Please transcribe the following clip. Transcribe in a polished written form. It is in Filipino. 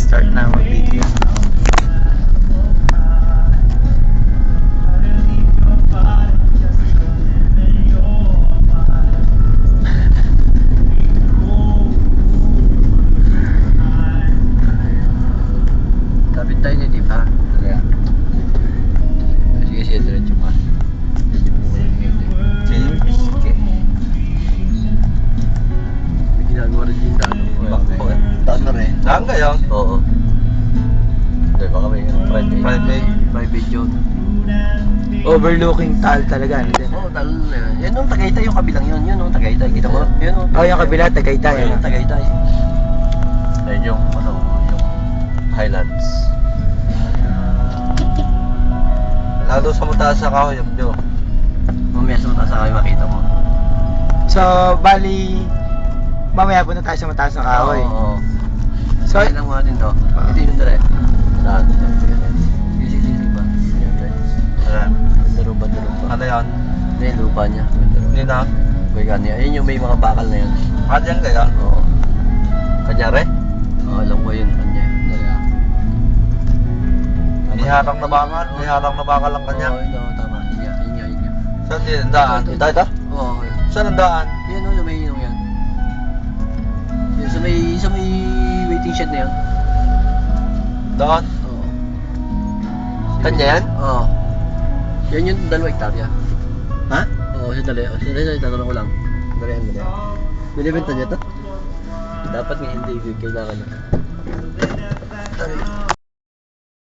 Start na mag-video. Lapit tayo niya, di ba? Kaya, Sige, sige, diretso ka. Medyo mo malingit eh. sige. May ginagawa rin yung daan. Daan na rin. Saan kayo? Oo. Hindi, baka may private yun. Overlooking tal talaga. Ano din? Oo, talo na yan. Yan yung Tagaytay, yung kabilang yun. Yun yung Tagaytay. Kita mo? Yun yung Oh, yung kabila, Tagaytay. Yun yung Tagaytay. Ayun yung, yung Highlands. Lalo sa mataas sa kahoy, yung Diyo. Mamaya sa mataas na kayo makita mo. So, bali, mamaya punta tayo sa mataas ng kahoy. Oo. So, Kaya lang mo natin to. Ito yung dala. Saan? Sige ba? Ayan. Bandaruba. Ano yan? Ito yung lupa niya. Hindi na. Baygan niya. Ayun yung may mga bakal na yun. At yan kayo? Oo. Kanyari? Oo, alam ko yun. Kanya. Dala. May harang na bakal. May harang na bakal ang kanya. Oo, ito. Tama. Yun nga. Saan din ang daan? Ito? Oo. Saan ang daan? Yan o, may yung yan. Yan, sa may waiting shed na yan. Daan? Oo. Kanya yan? Oo. Yan yung 2 hektarya. ha? Oo, sa dali. Tatanong ko lang. Dali. Binibenta niya to? Dapat nga hindi, kailangan na. Dali.